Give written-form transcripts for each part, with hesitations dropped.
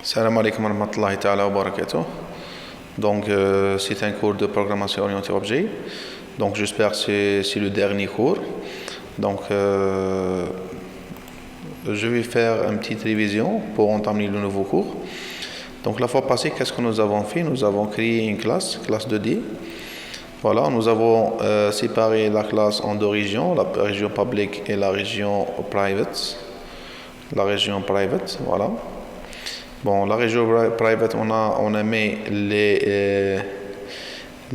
Salam alaikum wa rahmatullahi ta'ala wa barakatuh. Donc, c'est un cours de programmation orientée objet. Donc, j'espère que c'est le dernier cours. Donc, je vais faire une petite révision pour entamer le nouveau cours. Donc, la fois passée, qu'est-ce que nous avons fait? Nous avons créé une classe 2D. Voilà, nous avons séparé la classe en deux régions, la région public et la région private. Voilà. Bon, la région private, on a mis les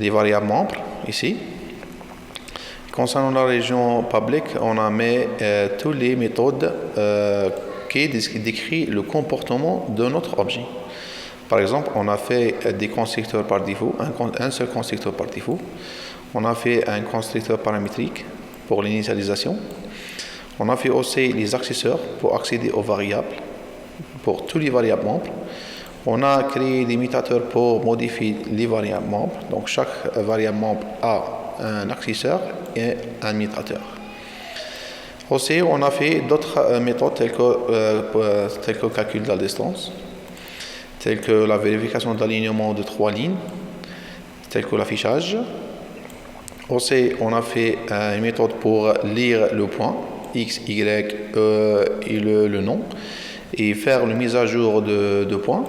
variables membres ici. Concernant la région public, on a mis toutes les méthodes qui décrivent le comportement de notre objet. Par exemple, on a fait des constructeurs par défaut, un seul constructeur par défaut. On a fait un constructeur paramétrique pour l'initialisation. On a fait aussi les accessoires pour accéder aux variables, pour tous les variables membres. On a créé des mutateurs pour modifier les variables membres. Donc, chaque variable membre a un accessoire et un mutateur. Aussi, on a fait d'autres méthodes telles que le calcul de la distance, telles que la vérification de l'alignement de 3 lignes, telles que l'affichage. Aussi, on a fait une méthode pour lire le point, X, Y et le nom, et faire une mise à jour de points.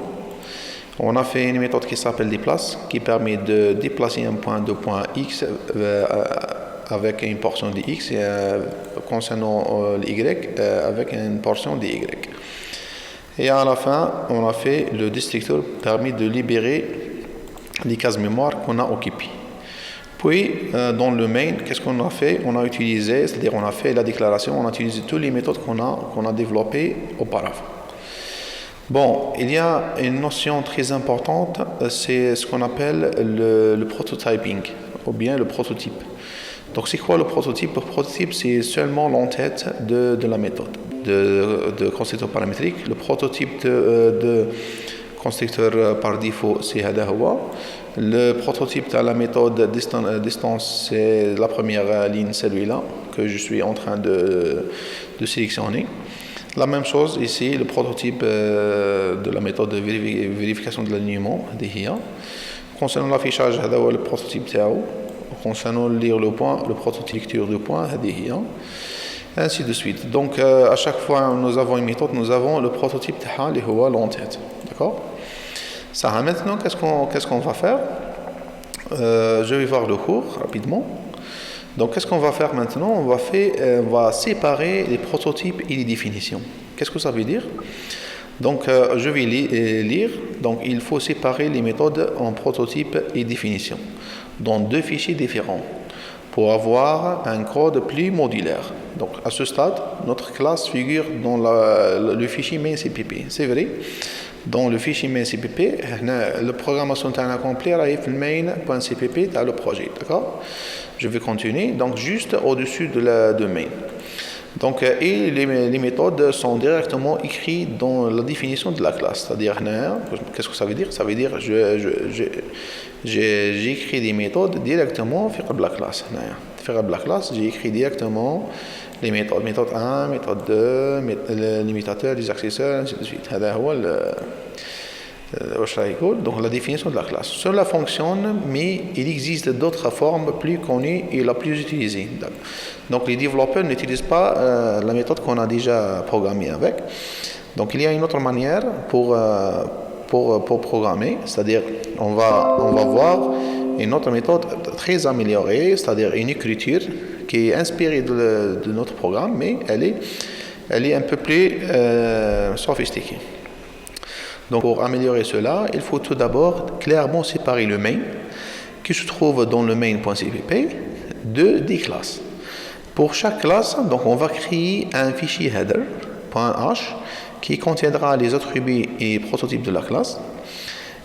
On a fait une méthode qui s'appelle déplace, qui permet de déplacer un point de point X avec une portion de X et concernant Y avec une portion de Y. Et à la fin, on a fait le destructeur permet de libérer les cases mémoire qu'on a occupées. Puis, dans le main, qu'est-ce qu'on a fait? On a utilisé, c'est-à-dire on a fait la déclaration, on a utilisé toutes les méthodes qu'on a développées auparavant. Bon, il y a une notion très importante, c'est ce qu'on appelle le prototyping, ou bien le prototype. Donc, c'est quoi le prototype? Le prototype, c'est seulement l'entête de la méthode de constructeur paramétrique. Le prototype de constructeur par défaut, c'est Hadahawa. Le prototype de la méthode distance, c'est la première ligne, celui-là, que je suis en train de sélectionner. La même chose ici, le prototype de la méthode de vérification de l'alignement, DHIA. Concernant l'affichage, le prototype TAO. Concernant lire le point, le prototype lecture de point, DHIA. Ainsi de suite. Donc, à chaque fois nous avons une méthode, nous avons le prototype TAO, qui est l'entête. D'accord? Ça, maintenant, qu'est-ce qu'on va faire? Je vais voir le cours rapidement. Donc, qu'est-ce qu'on va faire maintenant? On va séparer les prototypes et les définitions. Qu'est-ce que ça veut dire? Donc, je vais lire. Donc, il faut séparer les méthodes en prototype et définition dans deux fichiers différents pour avoir un code plus modulaire. Donc, à ce stade, notre classe figure dans le fichier main.cpp. C'est vrai. Dans le fichier main.cpp, la programmation est accomplie avec le main.cpp dans le projet. D'accord? Je vais continuer. Donc, juste au-dessus de main. Donc, et les méthodes sont directement écrites dans la définition de la classe. C'est-à-dire, qu'est-ce que ça veut dire? Ça veut dire j'ai écrit des méthodes directement dans la classe. Dans la classe, j'ai écrit directement les méthodes. Méthode 1, méthode 2, les limitateurs, les accessoires, ainsi de suite. Donc la définition de la classe. Cela fonctionne, mais il existe d'autres formes plus connues et la plus utilisée. Donc les développeurs n'utilisent pas la méthode qu'on a déjà programmée avec. Donc il y a une autre manière pour programmer, c'est-à-dire on va voir une autre méthode très améliorée, c'est-à-dire une écriture qui est inspirée de notre programme, mais elle est un peu plus sophistiquée. Donc, pour améliorer cela, il faut tout d'abord clairement séparer le main qui se trouve dans le main.cpp des classes. Pour chaque classe, donc, on va créer un fichier header.h qui contiendra les attributs et prototypes de la classe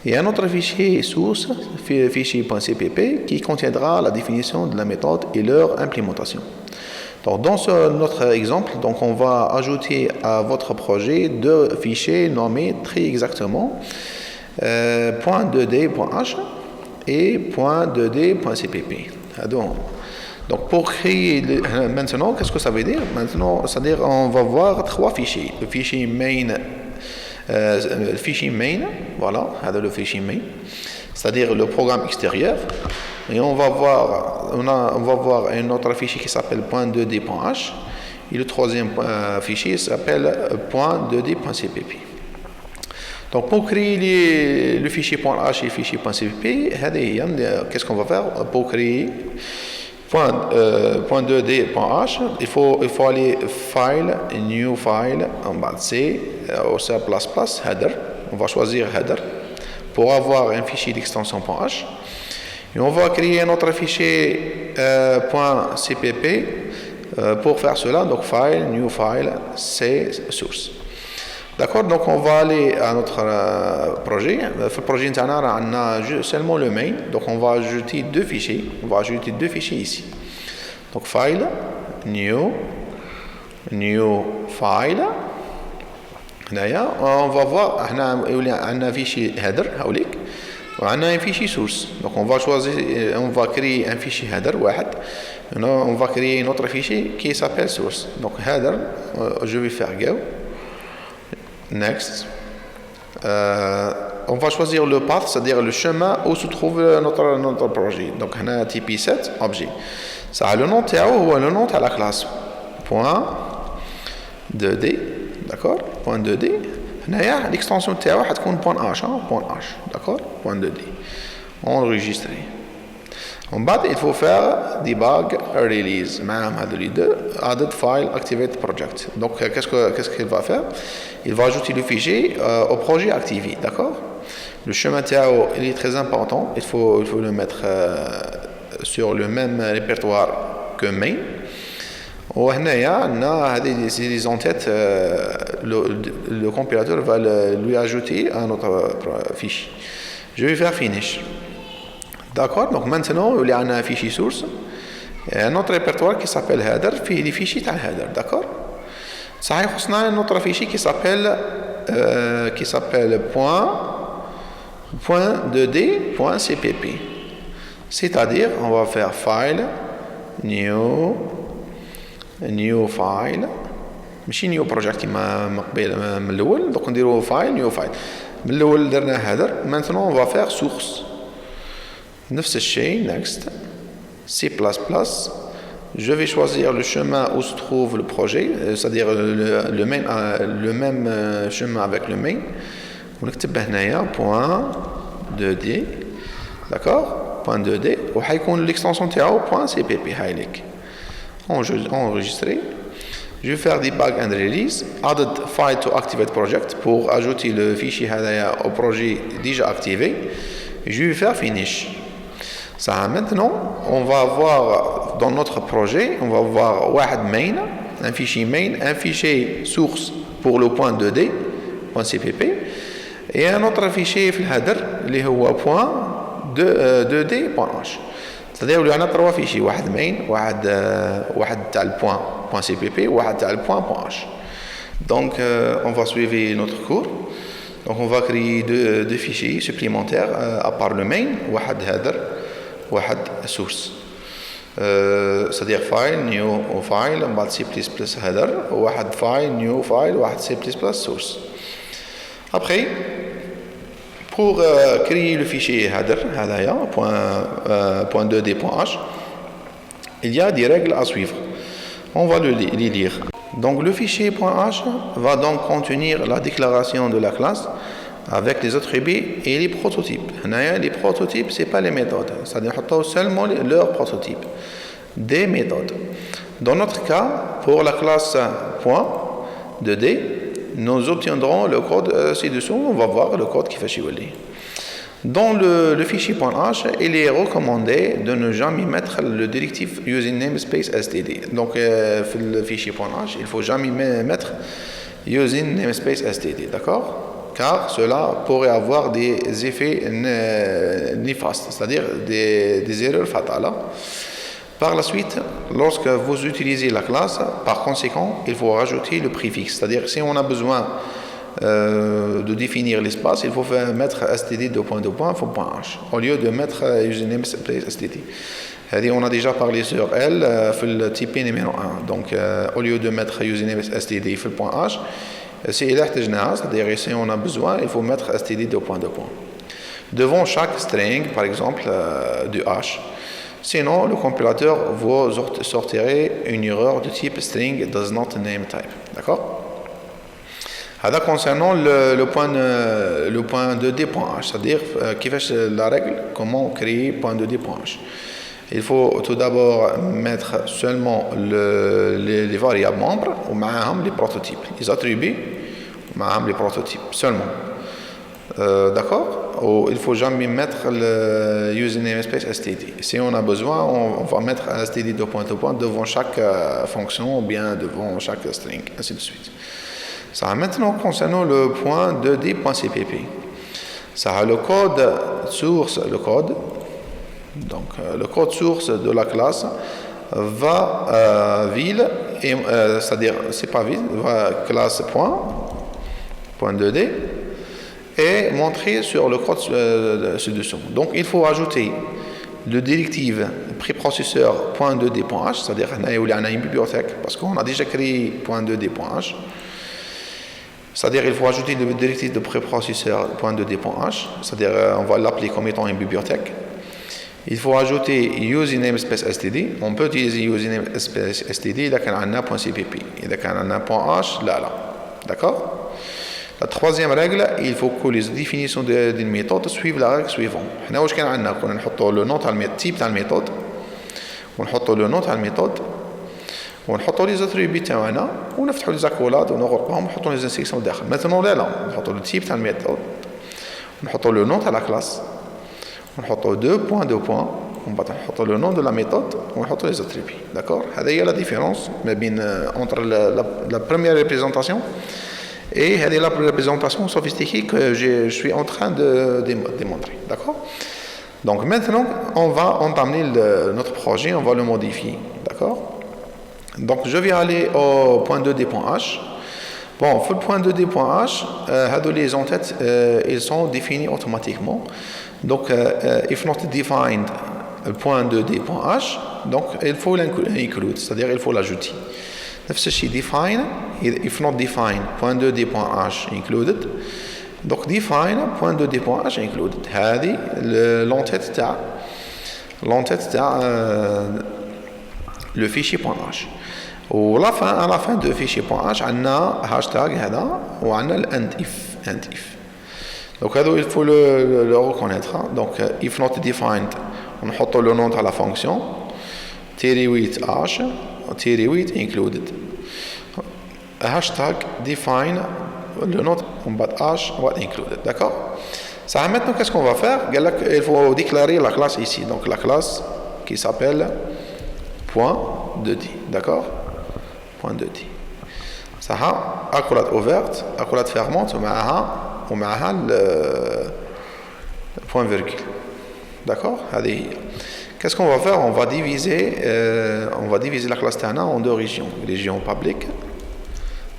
et un autre fichier source, fichier.cpp, qui contiendra la définition de la méthode et leur implémentation. Donc, dans notre exemple, donc, on va ajouter à votre projet deux fichiers nommés très exactement .2d.h et .2d.cpp. Donc, pour créer maintenant, qu'est-ce que ça veut dire? Maintenant, c'est-à-dire on va voir trois fichiers. Le fichier main le fichier main, voilà, le fichier main, c'est-à-dire le programme extérieur. Et on va voir un autre fichier qui s'appelle .2d.h. Et le troisième fichier s'appelle .2d.cpp. Donc pour créer le fichier .h et le fichier .cpp, qu'est-ce qu'on va faire pour créer .2d.h? Il faut aller File, New File, en bas de C, au C++, Header. On va choisir Header pour avoir un fichier d'extension .h. Et on va créer un autre fichier .cpp pour faire cela. Donc File, New File, C, Source. D'accord, donc on va aller à notre projet. Le projet interne a seulement le main, donc on va ajouter deux fichiers. On va ajouter deux fichiers ici. Donc File, New File. On va voir, on a un fichier header, on a un fichier source. Donc on va créer un fichier header, on va créer un autre fichier qui s'appelle source. Donc header, je vais faire go. Next. On va choisir le path, c'est-à-dire le chemin où se trouve notre projet. Donc on a TP7 objet. Ça a le nom ou le nom de la classe. Point 2D, d'accord? Point 2D. L'extension تاعو حتكون .h, .h, d'accord? Point 2D. Enregistré. En bas, il faut faire debug release. معهم هذو les deux. Added file activate project. Donc qu'est-ce qu'il va faire? Il va ajouter le fichier au projet activé, d'accord? Le chemin تاعو il est très important. Il faut le mettre sur le même répertoire que main. وهنايا هذه les en-têtes le compilateur va lui ajouter un autre fichier. Je vais faire finish. D'accord, donc maintenant il y a un fichier source et un autre répertoire qui s'appelle header, puis les fichiers dans header, d'accord? Ça y a un autre fichier qui s'appelle .2d.cpp. C'est-à-dire on va faire file new file ماشي new project كيما قبيل من الاول. donc نديرو file new file من الاول درنا header. maintenant on va faire source نفس الشيء. next C++. Je vais choisir le chemin où se trouve le projet, c'est-à-dire le même chemin avec le main. ونكتب هنايا .2d, d'accord? .2d وحيكون l'extension تاعو .cpp هايليك. Enregistré. Je vais faire debug and release. Added file to activate project pour ajouter le fichier au projet déjà activé. Je vais faire finish. Ça, maintenant, on va avoir dans notre projet, on va avoir main, un fichier main, un fichier source pour le .2d, .cpp, et un autre fichier في الهدر اللي هو .2d.h. C'est-à-dire qu'il y a trois fichiers, واحد main, واحد تاع le .cpp, واحد تاع le .h. Donc on va suivre notre cours. Donc on va créer deux fichiers supplémentaires à part le main, واحد header, واحد source. C'est-à-dire file new file بعد C++ header, واحد file new file, واحد C++ source. Après, pour créer le fichier header, .2d.h, il y a des règles à suivre. On va les lire. Donc le fichier .h va donc contenir la déclaration de la classe avec les attributs et les prototypes. Les prototypes, ce n'est pas les méthodes, c'est-à-dire seulement leurs prototypes. Des méthodes. Dans notre cas, pour la classe .2d, nous obtiendrons le code ci-dessous. On va voir le code qui fait chier. Dans le fichier .h, il est recommandé de ne jamais mettre le directif using namespace std. Donc, le fichier .h, il ne faut jamais mettre using namespace std, d'accord? Car cela pourrait avoir des effets néfastes, c'est-à-dire des erreurs fatales. Par la suite, lorsque vous utilisez la classe, par conséquent, il faut rajouter le préfixe. C'est-à-dire, si on a besoin de définir l'espace, il faut mettre std .h au lieu de mettre username std. On a déjà parlé sur elle, le type numéro 1. Donc, au lieu de mettre username std .h, Si il احتاجناها, c'est-à-dire si on a besoin, il faut mettre std deux points. Devant chaque string, par exemple, du hash. Sinon, le compilateur vous sortirait une erreur de type string does not name type. D'accord? Concernant le point de d.h, c'est-à-dire la règle, comment créer point de d.h. Il faut tout d'abord mettre seulement les variables membres ou les prototypes, les attributs ou les prototypes seulement. D'accord? Il ne faut jamais mettre le username space std. Si on a besoin, on va mettre un std deux points devant chaque fonction ou bien devant chaque string, ainsi de suite. Ça maintenant concernant le point de d.cpp. Ça a le code source, donc le code source de la classe va c'est-à-dire c'est pas ville, va classe point 2d et montrer sur le code ci-dessous. Donc il faut ajouter le directive préprocesseur .2d.h, c'est-à-dire on a une bibliothèque parce qu'on a déjà créé .2d.h. C'est-à-dire il faut ajouter le directive de préprocesseur .2d.h, c'est-à-dire on va l'appeler comme étant une bibliothèque. Il faut ajouter username space std. On peut utiliser username space std إذا كان عندنا .cpp. إذا كان عندنا .h لا. D'accord? La troisième règle, il faut que les définitions d'une méthode suivent la règle suivante. حنا واش كان عندنا كنا نحطوا le nom تاع التيب تاع الميثود ونحطوا le nom تاع الميثود ونحطوا لي زاتريبي تاعنا ونفتحوا لي زاكولاد ونغلقوهم ونحطوا لي زانسيكسيون داخل. Maintenant لا نحطوا le type تاع الميثود ونحطوا le nom تاع la classe ونحطوا deux points ومن بعد نحطوا le nom de la méthode ونحطوا les attributs. D'accord? هذه هي la différence ما بين entre la première représentation et la représentation sophistiquée que je suis en train de démontrer. D'accord? Donc maintenant, on va entamer notre projet, on va le modifier. D'accord? Donc je vais aller au point 2d.h. Bon, pour le point 2d.h, les entêtes, ils sont définis automatiquement. Donc, if not defined, le point 2d.h, donc il faut l'include, c'est-à-dire il faut l'ajouter. نفس الشيء define if not defined point 2d.h included donc define point 2d.h included هذه l'entête تاع le fichier .h à la fin de fichier .h عندنا hashtag هذا وعندنا end if donc هذا il faut le reconnaître donc if not defined on نحط le nom تاع la fonction -8h -8 included hashtag define le nom on bat h what included. D'accord? Ça maintenant qu'est-ce qu'on va faire? Il faut déclarer la classe ici, donc la classe qui s'appelle point 2d. D'accord? point 2d. Ça a accolade ouverte, accolade fermante ومعها le point virgule. D'accord? Qu'est-ce qu'on va faire? On va diviser la classe TANA en deux régions. Région publique,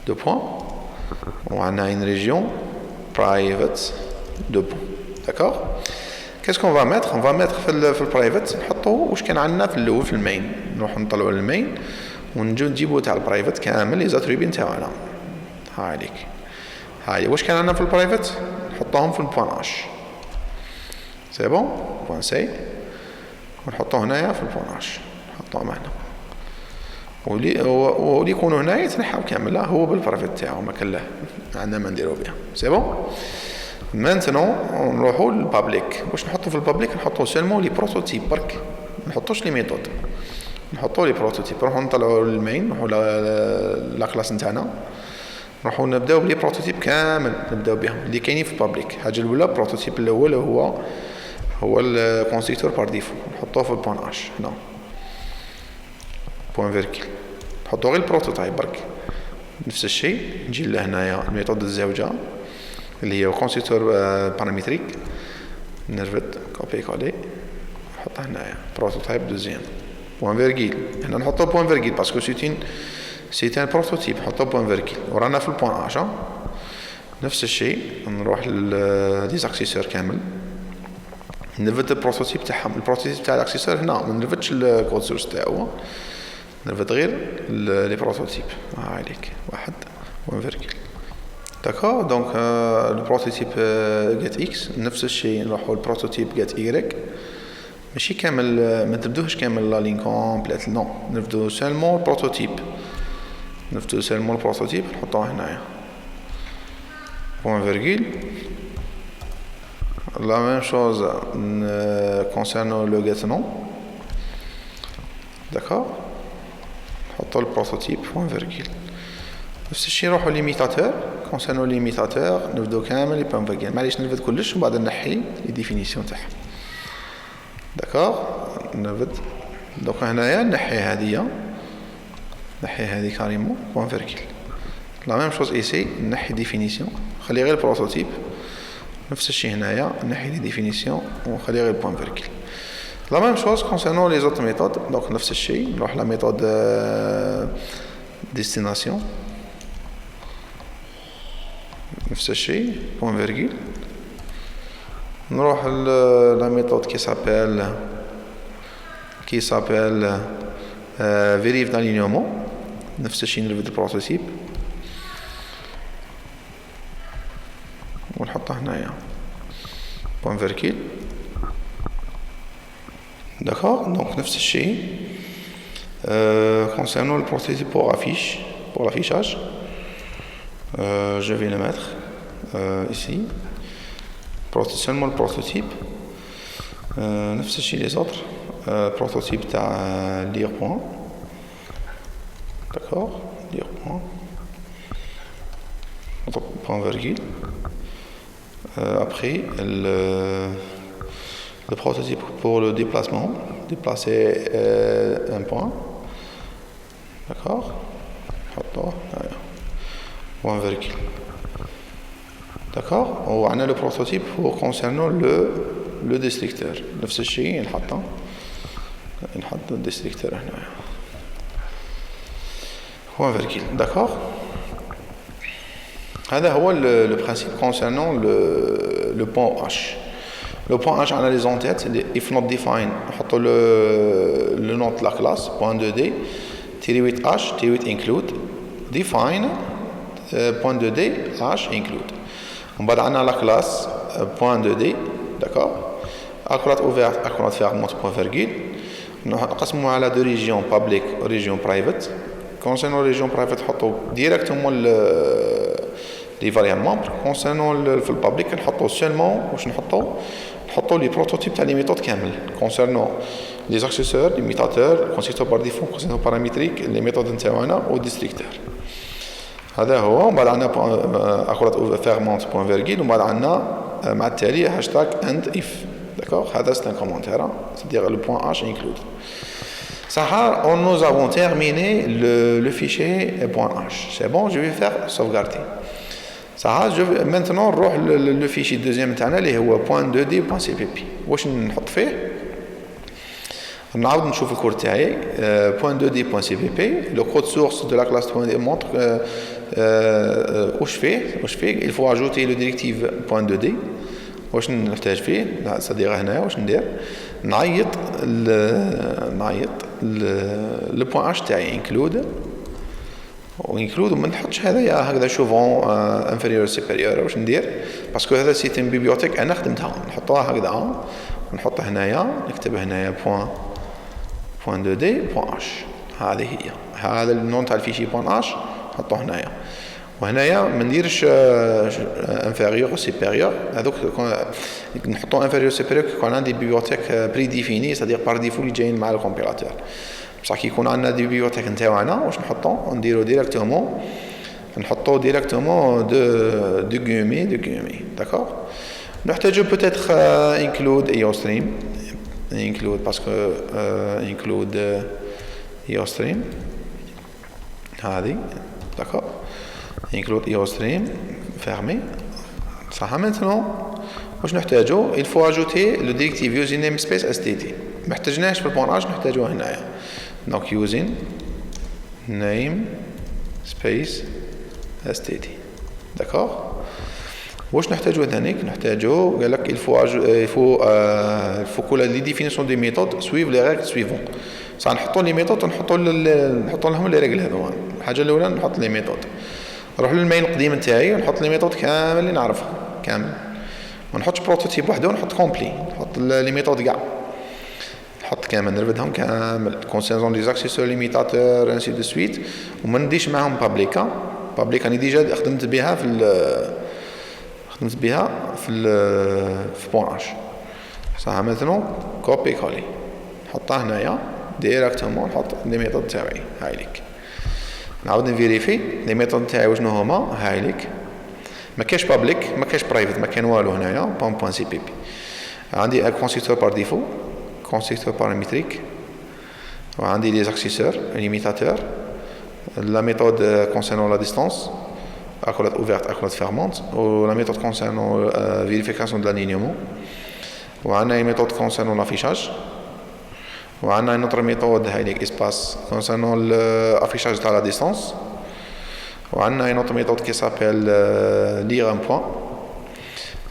deux points. On a une région private, deux points. D'accord? Qu'est-ce qu'on va mettre? On va mettre في private نحطوا واش كان عندنا في الاول في المين. نروح نطلعوا المين ونجيبوا تاع البرايفت كامل لي زاتريبين تاعنا. هاي واش كان عندنا في البرايفت نحطوهم في البوان اش. سي بون؟ بوان سي ونحطوه هنايا في البوناج نحطوه معنا واللي يكونوا هنايا يتنحاو كامل هو بالبرافيت تاعو ما كان له عندنا ما نديرو بها. سي بون؟ مانتنون نروحوا للبابليك. واش نحطوا في البابليك؟ نحطوا سيلمون لي بروتوتيب برك ما نحطوش لي ميثود نحطوا لي بروتوتيب. نروحوا نطلعوا للمين نروحوا لا كلاس نتاعنا نروحوا نبداو بلي بروتوتيب كامل نبداو بهم اللي كاينين في البابليك. الحاجه الاولى البروتوتيب الاول هو الكونستركتور بار ديفو نحطوه في البوان اش هنا بوان فيركل نحطو غير البروتوتايب برك. نفس الشيء نجي لهنايا الميثود الزوجه اللي هي الكونستركتور بارامتريك نرفد كوبي كولي نحطها هنايا بروتوتايب دوزيام بوان فيركل هنا نحطو بوان فيركل باسكو سيت ان بروتوتيب نحطو بوان فيركل ورانا في البوان اش. نفس الشيء نروح للديزاكسيسور كامل نرفد البروتوتيب تاعهم. البروتوتيب تاع الاكسسوار هنا ما نرفدش الكود سورس تاعو نرفد غير لي بروتوتيب. هايليك واحد وان فيركل داكور دونك البروتوتيب جيت اكس نفس الشيء نروحوا البروتوتيب جيت ايغريك ماشي كامل ما تبدوهش كامل لا لين كومبليت نو نبدو سيلمون بروتوتيب نبدو سيلمون البروتوتيب نحطوه هنايا بوان فيرغول la même chose concernant le get nom d'accord نحطو البروتوتيب بوان فيرغول نفس الشيء نروحو ليميتاتور concernant ليميتاتور نبدو كامل بوان فيرغول معليش نرفد كلش وبعد نحي لي ديفينيسيون تاعها داكوغ نرفد دوكا هنايا نحي هادية نحي هادي كاريمون بوان فيرغول لا ميم شوز ايسي نحي ديفينيسيون خلي غير البروتوتيب نفس الشيء هنايا نحي لي ديفينيسيون ونخلي غير بوان فيرغول لا ميم شوز كونسيرنون لي زوت ميثود دونك نفس الشيء نروح لا ميثود ديستيناسيون نفس الشيء بوان فيرغول نروح لا ميثود qui s'appelle vérif d'alignement نفس الشيء نرفد البروتوتيب ونحطه هنايا بوان فيرغول d'accord donc نفس الشيء concernant le prototype pour l'affichage je vais le mettre ici seulement le prototype نفس الشيء les autres prototype تاع lire point d'accord lire point point virgule après le prototype pour le déplacement déplacer un point d'accord point virgule d'accord وعندنا le prototype pour concernant le destructeur نفس الشيء نحط الديستريكتور هنا point virgule d'accord هذا هو le principe concernant le point H le point H on a les en-têtes if not define نحطوا le nom de la classe point 2d -8 H -8 include define point 2d H include ومن بعد عندنا la classe point 2d d'accord accolade ouverte accolade fermante point virgule نقسموها على دو ريجيون بابليك وريجيون برايفت كونسيرنون ريجيون برايفت نحطو ديريكتومون لي فاريابل ممبر كونسيرنون في البابليك نحطو سيلمون واش نحطو لي بروتوتيب تاع لي ميثود كامل كونسيرنون لي زاكسيسور ليميتاتور كونستركتور بار ديفو كونسيرنون باراميتريك لي ميثود نتاعنا و ديستريكتور هذا هو ومن بعد عندنا اكولات فيرمونت بوين فيرغول ومن بعد عندنا مع التالي هاشتاغ اند اف d'accord هذا c'est un commentaire c'est-à-dire le point H include ça nous avons terminé le fichier .h c'est bon je vais faire sauvegarder ça maintenant نروح le fichier deuxième تاعنا اللي هو .2d.cpp واش نحط فيه نعاود نشوف الكود تاعي .2d.cpp le code source de la classe .2d montre واش فيه il faut ajouter le directive .2d واش نحتاج فيه صديقه هنا واش ندير نعيط لو بوين اش تاعي انكلود وما نحطش هذايا هكذا شوفون انفيريور سوبيريور واش ندير باسكو هذا سيت ان بيبليوتيك انا خدمتها نحطوها هكذا ونحط هنايا نكتب هنايا بوين 2 دي بوين اش هذه هي هذا النون تاع الفيشي بوين اش نحطوه هنايا وهنايا ما نديرش انفيريور و سوبيريور هذوك نحطو انفيريور سوبيريور كون عندي بيبليوتيك بري ديفيني سادير بار ديفو اللي جايين مع الكومبيلاتور بصح كي يكون عندنا دي بيبليوتيك نتاعنا واش نحطو نديرو ديريكتومون نحطو ديريكتومون دو غومي داكور نحتاجو بوتيتر انكلود ايو ستريم انكلود باسكو انكلود ايو ستريم هذه داكور include IOStream fermé ça maintenant واش نحتاجو il faut ajouter le directive using namespace std ما احتاجناش في البوناج نحتاجوه هنايا donc using namespace std d'accord واش نحتاجو ثانيك نحتاجو قال لك il faut que les définitions des méthodes suivent les règles suivantes صح نحطوا لي ميثود ونحطوا لهم لي ريغل هذوما الحاجه الاولى نحط لي ميثود نروح للمين القديم نتاعي ونحط لي ميثود كامل اللي نعرفها كامل، ما نحطش بروتوتيب وحده ونحط كومبلي، نحط لي ميثود كاع، نحط كامل نرفدهم كامل كونسيرنون لي زاكسيسور ليميتاتور انسي دو سويت، وما نديش معاهم بابليكا. بابليكا راني ديجا خدمت بها في بوناج صح. ماتنو كوبي كولي نحطها هنايا ديريكتومون، نحط لي ميثود تاعي هاي ليك، نعاود نفيريفي لي ميثود تاعي وشنو هما هاي ليك. ما كاينش بابليك ما كاينش برايفت ما كاين والو هنايا. بون سي بي بي عندي كونستركتور بار ديفو، كونستركتور بارامتريك، وعندي لي زاكسيسور ليميتاتور، la méthode concernant la distance, accolade ouverte, accolade fermante, ou la méthode concernant vérification de l'alignement, ou on a une méthode concernant l'affichage, ou on a une autre méthode espace concernant l'affichage à la distance, ou on a une autre méthode qui s'appelle lire un point,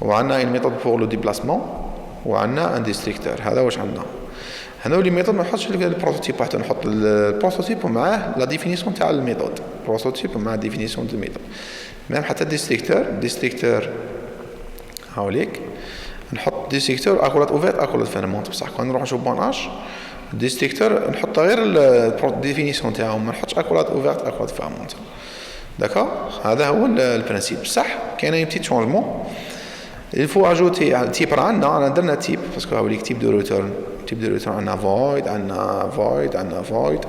ou on a une méthode pour le déplacement, ou on a un districteur. هذا واش عندنا. هنا لي ميثود ما نحطش البروتوتيب وحده، نحط البروتوتيب ومعاه لا ديفينيسيون تاع الميثود، بروتوتيب ومع ديفينيسيون تاع الميثود. ميم حتى ديستريكتور هاوليك نحط ديستريكتور اكولات اوفيرت اكولات فيرمونت، بصح كون نروح نشوف بوناج ديستريكتور نحط غير الديفينيسيون تاعو، ما نحطش اكولات اوفيرت اكولات فيرمونت. داكور هذا هو البرانسيب. بصح كاين بتيت شونجمون il faut ajouter تيب عندنا درنا تيب باسكو هاوليك تيب دو ريتورن، تيب دو ريتورن عندنا void عندنا void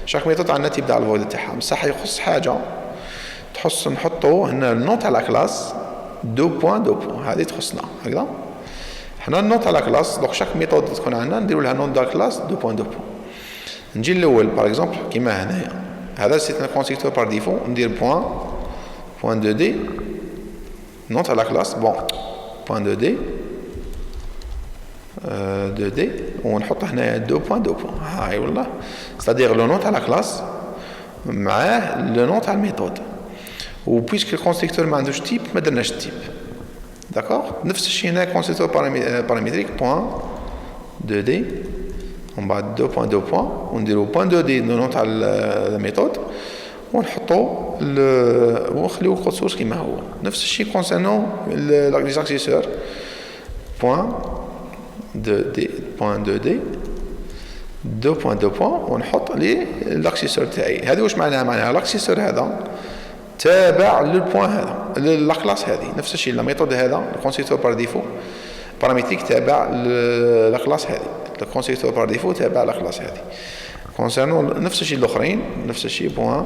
شاك ميثود عندنا تيب تاع الفويد تاعها. بصح يخص حاجه تحس نحطو هنا النوت تاع لا كلاس 2.2 هذه تخصنا هكذا. حنا النوت تاع لا كلاس دونك شاك ميثود تكون عندنا نديرو لها نوت تاع كلاس 2.2. نجي الاول باغ اكزومبل كيما هنايا هذا سي ان كونستركتور بار ديفو، ندير بوان 2 دي نوت تاع لا كلاس بون بوان 2 دي 2 دي ونحط هنايا 2.2 هاي والله سادير لو نوت تاع لا كلاس معاه لو نوت تاع الميثود. وبويسك الكونستركتور ما عندوش تيب ما درناش التيب. داكوغ نفس الشيء هنا كونستركتور بارامتريك بوان 2 دي ومن بعد 2.2 بوان ونديرو بوان 2 دي لو نوت تاع الميثود ونحطو ونخليو الكود سورس كيما هو. نفس الشيء كونسيرنون لي زاكسيسور بوان 2 دي بوان 2 دي 2.2 بوان ونحط لي لاكسيسور تاعي. هذه واش معناها لاكسيسور هذا تابع للبوان هذا لا كلاس هذه. نفس الشيء لا ميثود هذا الكونستركتور بار ديفو بارامتريك تابع لا كلاس هذه، الكونستركتور بار ديفو تابع لا كلاس هذه. كونسيرنون نفس الشيء الاخرين نفس الشيء بوان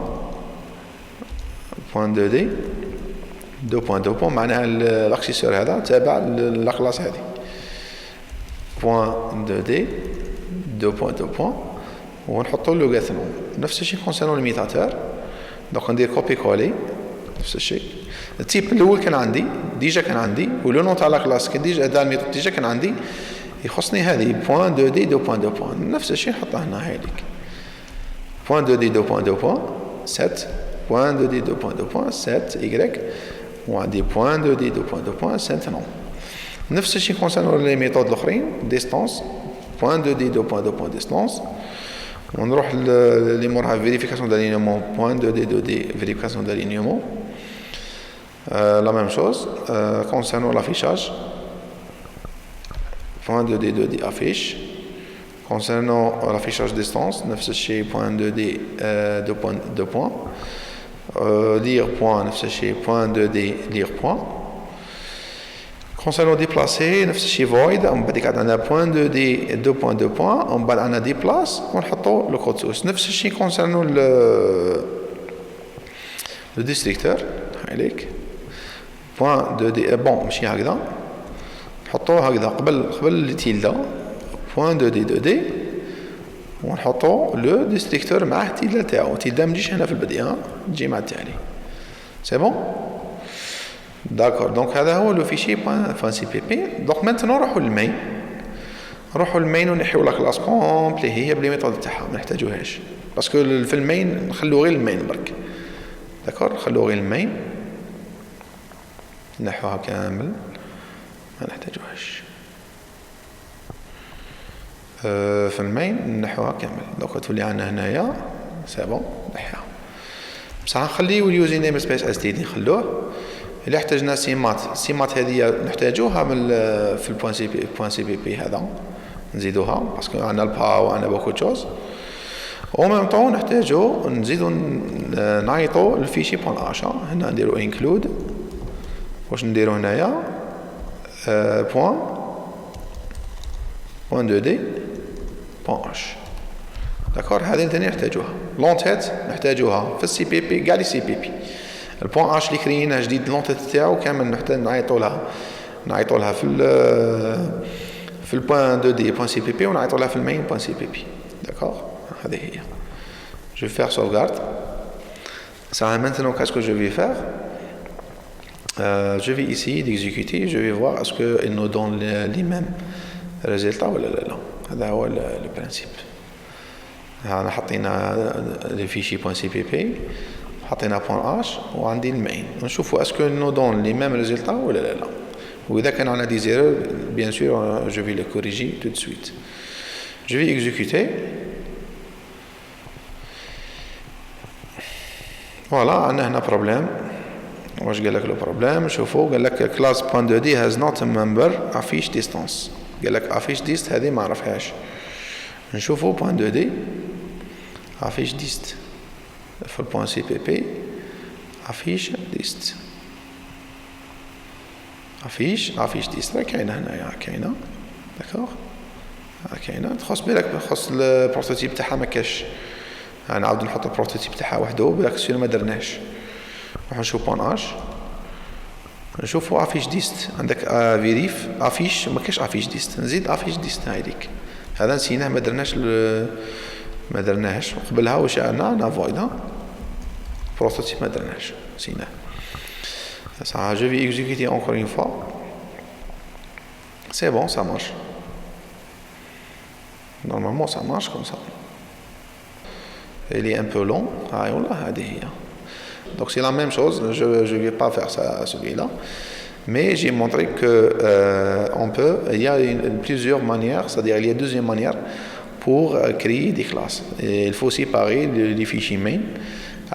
2 دي 2.2 بوان معناها الاكسيسور هذا تابع لا كلاس هذه بوان 2 دي 2.2 بوان ونحطو له غاثنو. نفس الشيء كونسيرنون ليميتاتور دونك ندير كوبي كولي نفس الشيء. التيب الاول كان عندي ديجا كان عندي ولو نون تاع لا كلاس كان ديجا هذا الميثود ديجا كان عندي يخصني هذه بوان 2 دي 2.2 بوان. نفس الشيء نحطها هنا هاي ليك بوان 2 دي 2.2 بوان 7 بوان 2 دي 2.2 بوان 7 y وعندي بوان 2 دي 2.2 بوان 7 نون. نفس الشيء كونسيرنون لي ميثود الاخرين ديستانس بوان 2 دي 2.2 بوان ديستانس ونروح اللي موراها فيريفيكاسيون دالينيومون بوان 2 دي 2 دي فيريفيكاسيون دالينيومون. لا ميم شوز كونسيرنون لافيشاج بوان 2 دي 2 دي افيش. كونسيرنون لافيشاج ديستانس نفس الشيء بوان 2 دي 2.2 بوان. لير بوان نفس الشيء بوان 2 دي لير بوان. كونسيرنون ديبلاسي نفس الشيء فويد ومن بعد عندنا بوان 2 دي 2.2 بوان ومن بعد عندنا ديبلاس ونحطو لو كود سورس. نفس الشيء كونسيرنون لو ديستريكتور هايليك بوان 2 دي بون ماشي هكذا نحطوه هكذا قبل تيلدا بوان 2 دي 2 دي ونحطو لو ديستريكتور معاه تيلدا تاعو. تيلدا متجيش هنا في البداية تجي مع التالي سي بون داكور. دونك هذا هو لو فيشي بوان سي بي بي. دونك مانتنو نروحو للمين ونحيو لا كلاس كومبلي هي بلي ميثود تاعها ما نحتاجوهاش باسكو في المين نخلو غير المين برك. داكور نخلو غير المين نحوها كامل ما نحتاجوهاش في المين نحوها كامل. دونك تولي عندنا هنايا سي بون نحيها. بصح نخليو اليوزر نيم سبيس اس تي دي نخلوه. إلا احتاجنا سيمات هذه نحتاجوها من في البوان سي بي بي هذا نزيدوها باسكو عندنا البا وعندنا بوكو تشوز. او ميم طون نحتاجو نزيدو نعيطو الفيشي بون اشا. هنا نديرو انكلود. واش نديرو هنايا بوان دو دي بوان اش. داكور هذه ثاني نحتاجوها. لونتيت نحتاجوها في السي بي بي كاع لي سي بي بي. البوان اش اللي كريناه جديد لونتيت تاعو كامل نحتاج نعيطو لها في البوان دو دي بوان سي بي بي ونعيطو لها في المين بوان سي بي بي. داكور هذه هي. Je vais faire sauvegarde. Ça maintenant qu'est-ce que je vais faire? Je vais ici d'exécuter. Je vais voir est-ce qu'il nous donne les mêmes résultats ou là. هذا هو le principe. هنا حطينا les fichiers .cpp حطينا .h وعندي المين. نشوفوا est-ce qu'il nous donne les mêmes résultats ou là. وإذا كان عندنا des erreurs, bien sûr, je vais les corriger tout de suite. Je vais exécuter. Voilà, on a un problème. واش قال لك لو بروبليم؟ شوفوا قال لك كلاس بوان دو دي هاز نوت ممبر افيش ديستانس. قال لك افيش ديست هذه ما عرفهاش. نشوفوا بوان دو دي افيش ديست في البوان سي بي بي افيش ديست افيش ديست راه كاينه هنايا كاينه. داكوغ كاينه تخص بالك خص البروتوتيب تاعها ما كاش. نعاود نحط البروتوتيب تاعها وحده بالك سير ما درناش. نروح نشوف بون اش نشوفوا افيش ديست. عندك فيريف افيش ما كاش افيش ديست. نزيد افيش ديست هايديك. هذا نسيناه ما درناهش قبلها. واش عندنا نافويدا بروتوتيب ما درناهش نسيناه. Ça, je vais exécuter encore une fois. C'est bon, ça marche. Normalement, ça marche comme ça. Il est un peu long. Ah, donc c'est la même chose. Je ne vais pas faire ça, celui-là. Mais j'ai montré que il y a plusieurs manières, c'est-à-dire il y a deuxième manière pour créer des classes. Et il faut séparer les fichiers main.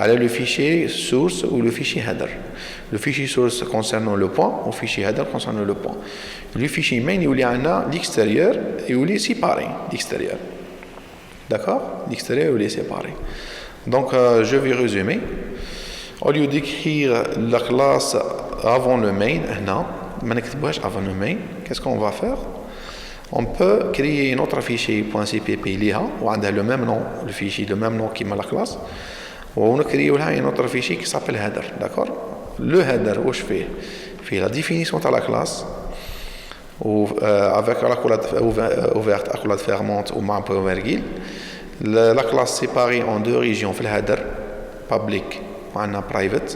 Alors le fichier source ou le fichier header. Le fichier source concernant le point, ou le fichier header concernant le point. Le fichier main, il y a l'extérieur et il est séparé l'extérieur. D'accord? L'extérieur il est séparé. Donc je vais résumer. Au lieu d'écrire la classe avant le main, avant le main, qu'est-ce qu'on va faire? On peut créer un autre fichier .cpp liha, ou on a le même nom, le fichier, le même nom qui met la classe. On a créé un autre fichier qui s'appelle header, d'accord? Le header, où je fais la définition de la classe, ou avec la accolade ouverte, accolade fermante ou ma point virgule. La classe séparée en deux régions, le header, public, ou private.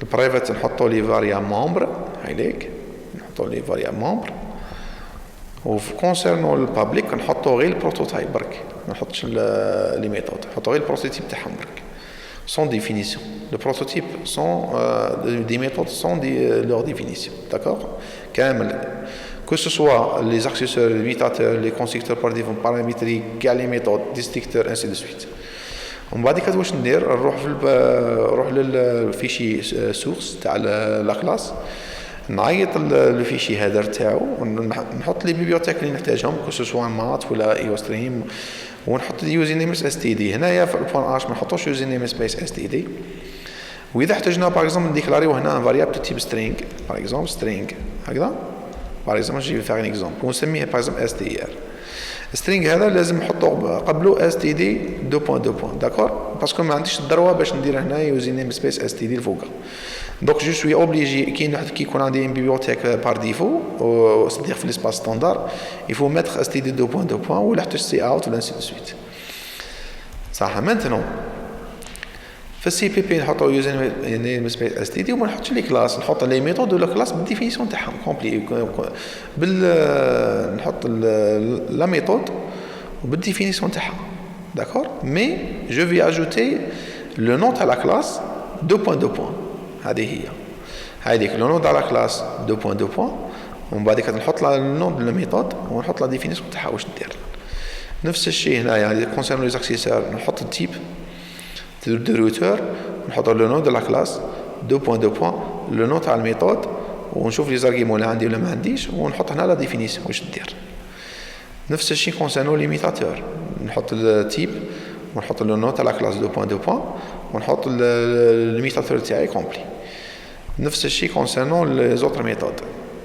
Le private, on met les variables membres, on met les variables membres. Ou concernant le public, on met le prototype, on met les méthodes, on met le prototype de Hamburg. Sans définition. Le prototype sont des méthodes sans leur définition. D'accord? Que ce soit les accessoires, les limitateurs, les constructeurs par défaut paramétriques, les méthodes, distincteurs, ainsi de suite. On va dire que واش ندير نروح للفيشي source تاع la classe نعيط الفيشي هذا تاعو ونحط لي بيبيوتيك اللي نحتاجهم que ce soit مات ولا ايو ستريم ونحط اليوزر نيم اس تي دي. هنايا في البوان اش ما نحطوش يوزر نيم سبيس اس تي دي. واذا احتاجنا باغ اكزومبل نديكلاريو هنا فاريابل تيب سترينغ باغ اكزومبل سترينغ هكذا باغ اكزومبل جي فير ان اكزومبل ونسميه باغ اكزومبل اس تي ار. سترينغ هذا لازم نحطو قبله اس تي دي 2.2 داكور باسكو ما عنديش الدروه باش ندير هنا يوزر نيم سبيس اس تي دي الفوق. دونك جو سوي اوبليجي كي يكون عندي ان بيبيوتيك بار ديفو c'est-à-dire في l'espace standard il faut mettre std 2.2 ولا حتى سي اوت ولا ainsi de suite. صح. maintenant في السي بي بي نحطو يوزر نيم سبيس اس تي دي وما نحطش لي كلاس نحط لي ميثود دو لا كلاس بالديفينيسيون تاعهم كومبلي نحط لا ميثود وبالديفينيسيون تاعها داكور. مي جو في اجوتي لو نون تاع لا كلاس 2.2 هذه هذيك لو نون تاع لا كلاس 2.2 ومن بعد نحط لا نون دو لا ميثود ونحط لا ديفينيسيون تاعها واش ندير. نفس الشيء هنايا كونسيرن لي زاكسيسور نحط التيب دو روتور نحط le nom de la classe 2.2 le nom تاع الميثود ونشوف لي زارغيمون اللي عندي ولا ما عنديش ونحط هنا لا ديفينيسيون واش ندير. نفس الشيء كونسيرنو ليميتاتور نحط التيب ونحط لو نو تاع لا كلاس 2.2 ونحط ليميتاتور تاعي كومبلي. نفس الشيء كونسيرنو لي زوتر ميثود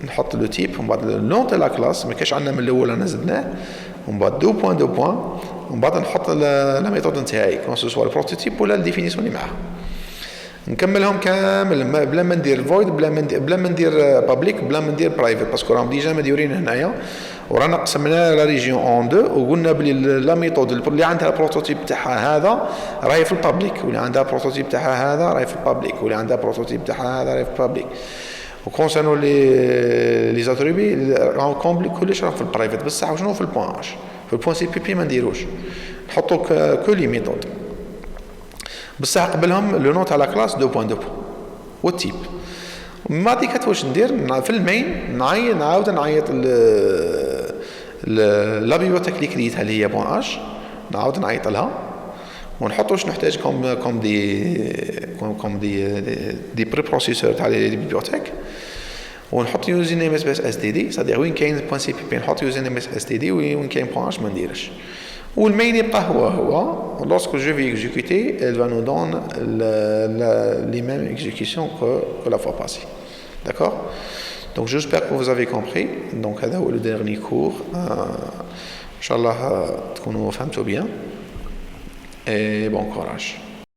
نحط لو تيب ومن بعد لو نو تاع لا كلاس ما كاش عندنا من الاول انا زدناه ومن بعد 2.2 ومن بعد نحط لا ميثود نتاعي كون سو سوا البروتوتيب ولا الديفينيسيون اللي معاها. نكملهم كامل بلا ما ندير فويد بلا ما ندير بابليك بلا ما ندير برايفت باسكو راهم ديجا مديورين هنايا ورانا قسمنا لا ريجيون اون دو وقلنا بلي لا ميثود اللي عندها البروتوتيب تاعها هذا راهي في البابليك واللي عندها البروتوتيب تاعها هذا راهي في البابليك واللي عندها البروتوتيب تاعها هذا راهي في البابليك. وكونسيرنو لي زاتريبي راهو كومبلي كلش راه في البرايفت بصح شنو في البوان اش في البوان سي بي بي ما نديروش نحطو كو لي ميثود بصح قبلهم لو نو تاع لا كلاس 2.2 والتيب. ما ديك واش ندير في المين نعاود نعيط لا بيبليوتيك اللي كريتها اللي هي بوان اش نعاود نعيط لها ونحط واش نحتاج كوم دي بري بروسيسور تاع لي بيبليوتيك ونحط يوزر نيم اس تي دي صديق وين كاين بوان سي بي بي نحط يوزر نيم اس تي دي وين كاين بوان اش ما نديرش والمين يبقى هو lorsque je vais exécuter elle va nous donner les mêmes exécutions que la fois passée. D'accord? Donc j'espère que vous avez compris. Donc هذا هو le dernier cours. إن شاء الله تكونوا فهمتوا bien et bon courage.